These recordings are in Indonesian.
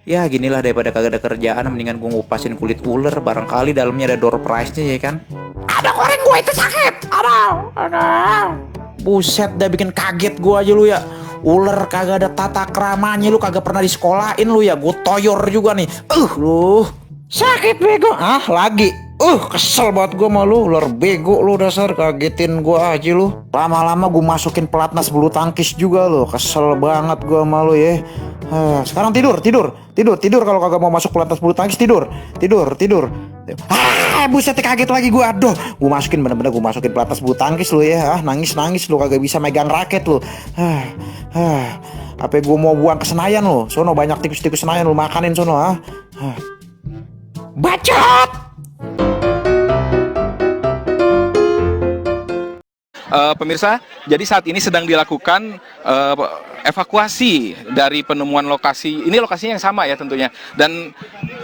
Ya ginilah, daripada kagak ada kerjaan, mendingan gue ngupasin kulit ular, barangkali dalamnya ada door prize-nya ya kan. Ada koreng gue itu sakit. Ada. Buset, dah bikin kaget gue aja lu ya. Ular kagak ada tata keramanya, lu kagak pernah disekolahin lu ya. Gue toyor juga nih. Lu. Sakit bego. Ah, lagi. Kesel banget gue sama lu. Ular bego lu, dasar kagetin gue aja lu. Lama-lama gue masukin pelatnas bulu tangkis juga lu. Kesel banget gue sama lu ya. Sekarang tidur kalau kagak mau masuk pelatnas bulu tangkis, tidur. Buset, kaget lagi gue. Aduh, gue masukin, bener-bener gue masukin pelatnas bulu tangkis lu ya. Nangis lu, kagak bisa megang raket lu. Apa gue mau buang ke Senayan lu? Sono banyak tikus-tikus Senayan, lu makanin sono. Bacot. Pemirsa, jadi saat ini sedang dilakukan evakuasi dari penemuan lokasi. Ini lokasinya yang sama ya tentunya. Dan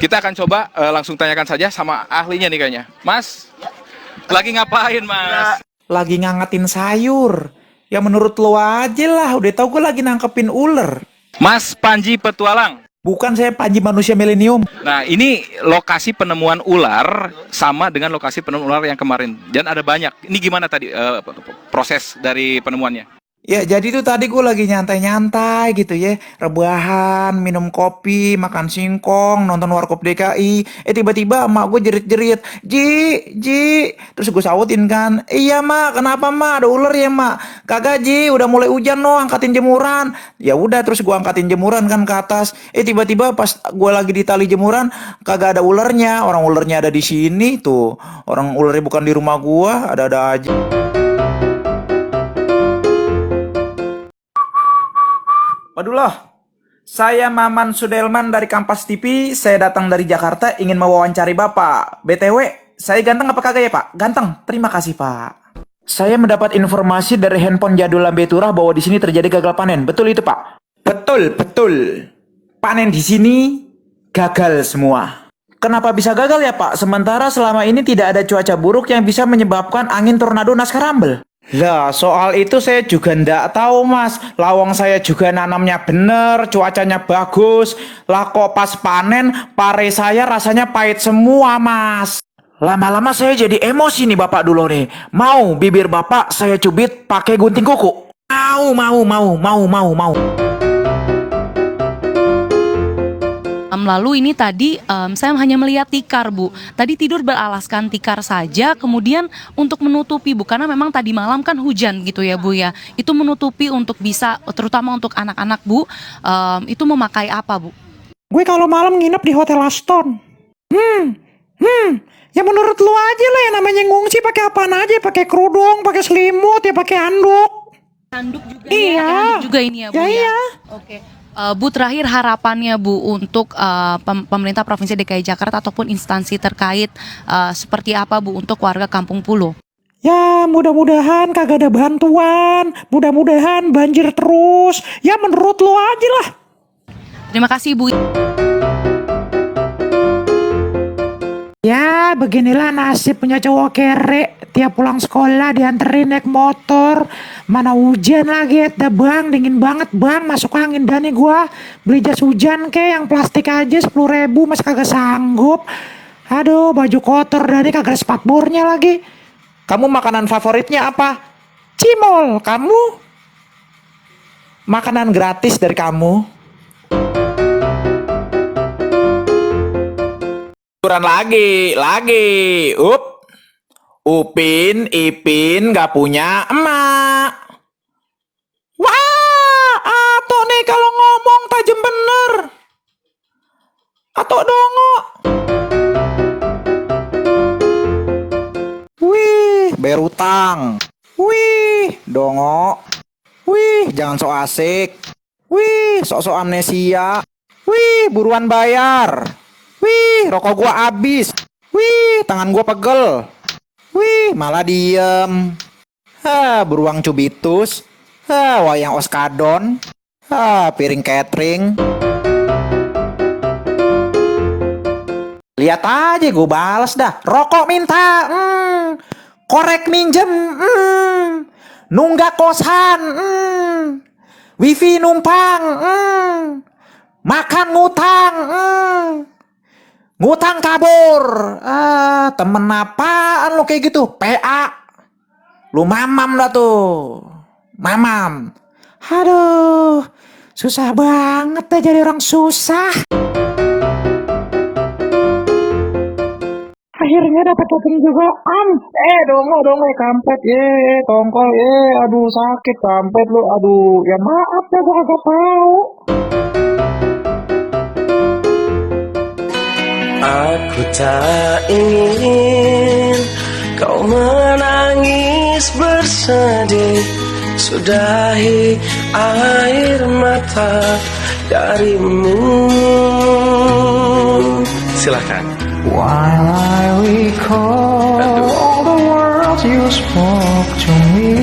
kita akan coba langsung tanyakan saja sama ahlinya nih kayaknya. Mas, lagi ngapain Mas? Lagi ngangetin sayur. Ya menurut lo aja lah, udah tau gue lagi nangkepin ular. Mas Panji Petualang. Bukan, saya Panji manusia milenium. Nah, ini lokasi penemuan ular sama dengan lokasi penemuan ular yang kemarin. Dan ada banyak. Ini gimana tadi proses dari penemuannya? Ya jadi tuh tadi gue lagi nyantai-nyantai gitu ya, rebahan, minum kopi, makan singkong, nonton Warkop DKI. Tiba-tiba emak gue jerit-jerit, Ji. Terus gue sautin kan, iya mak, kenapa mak, ada ular ya mak? Kagak Ji, udah mulai hujan no, angkatin jemuran. Ya udah, terus gue angkatin jemuran kan ke atas. Tiba-tiba pas gue lagi di tali jemuran, kagak ada ularnya. Orang ularnya ada di sini tuh. Orang ularnya bukan di rumah gue, ada-ada aja. Waduh, saya Maman Sudelman dari Kampas TV. Saya datang dari Jakarta ingin mewawancari Bapak. BTW, saya ganteng apa kagak ya Pak? Ganteng, terima kasih Pak. Saya mendapat informasi dari handphone jadul Lambe Turah bahwa di sini terjadi gagal panen. Betul itu Pak? Betul. Panen di sini gagal semua. Kenapa bisa gagal ya Pak? Sementara selama ini tidak ada cuaca buruk yang bisa menyebabkan angin tornado naskah rambel. Lah, soal itu saya juga ndak tahu mas. Lawang saya juga nanamnya bener, cuacanya bagus. Lah kok pas panen, pare saya rasanya pahit semua mas. Lama-lama saya jadi emosi nih bapak dulu nih. Mau bibir bapak saya cubit pakai gunting kuku? Mau. Lalu ini tadi saya hanya melihat tikar Bu. Tadi tidur beralaskan tikar saja, kemudian untuk menutupi Bu, karena memang tadi malam kan hujan gitu ya Bu ya. Itu menutupi untuk bisa, terutama untuk anak-anak Bu, itu memakai apa Bu? Gue kalau malam nginep di Hotel Aston. Ya menurut lu aja lah, yang namanya ngungsi pakai apaan aja, pakai kerudung, pakai selimut, ya pakai anduk. Handuk juga Iya. ya, handuk juga ini ya Bu Ya, ya. iya. Oke. Bu, terakhir harapannya Bu untuk pemerintah Provinsi DKI Jakarta ataupun instansi terkait seperti apa Bu untuk warga Kampung Pulo? Ya mudah-mudahan kagak ada bantuan, mudah-mudahan banjir terus. Ya menurut lu aja lah. Terima kasih Bu. Ya beginilah nasib punya cowok kere. Tiap pulang sekolah dianterin naik motor. Mana hujan lagi, dah bang, dingin banget bang, masuk angin dah nih gua. Beli jas hujan ke yang plastik aja 10.000, mas kagak sanggup. Aduh, baju kotor dah nih, kagak ada spatbornya lagi. Kamu makanan favoritnya apa? Cimol. Kamu? Makanan gratis dari kamu. Liburan lagi. Upin, Ipin gak punya emak. Wah, Ato nih kalau ngomong tajam bener. Ato dongo. Wih, berutang. Wih, dongo. Wih, jangan so asik. Wih, sok-sok amnesia. Wih, buruan bayar. Wih, rokok gua habis. Wih, tangan gua pegel. Wih, malah diem. Beruang cubitus. Wayang oskadon. Piring catering. Lihat aja, gue balas dah. Rokok minta. Korek minjem. Nunggak kosan. Wifi numpang. Makan ngutang. Ngutang kabur. Temen apaan lo kayak gitu? PA. Lu mamam dah tuh. Mamam. Aduh, susah banget deh jadi orang susah. Akhirnya dapat token juga. Dong, kampret, tongkol, aduh sakit kampret lu, aduh, ya maaf ya gua agak tahu. Aku tak ingin kau menangis bersedih. Sudahi air mata darimu. Silakan. While I recall all the words you spoke to me,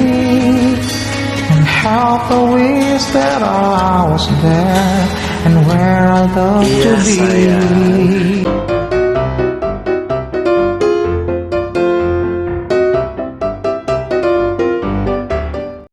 and how the wish that I was there and where I love to Iya, be. sayang.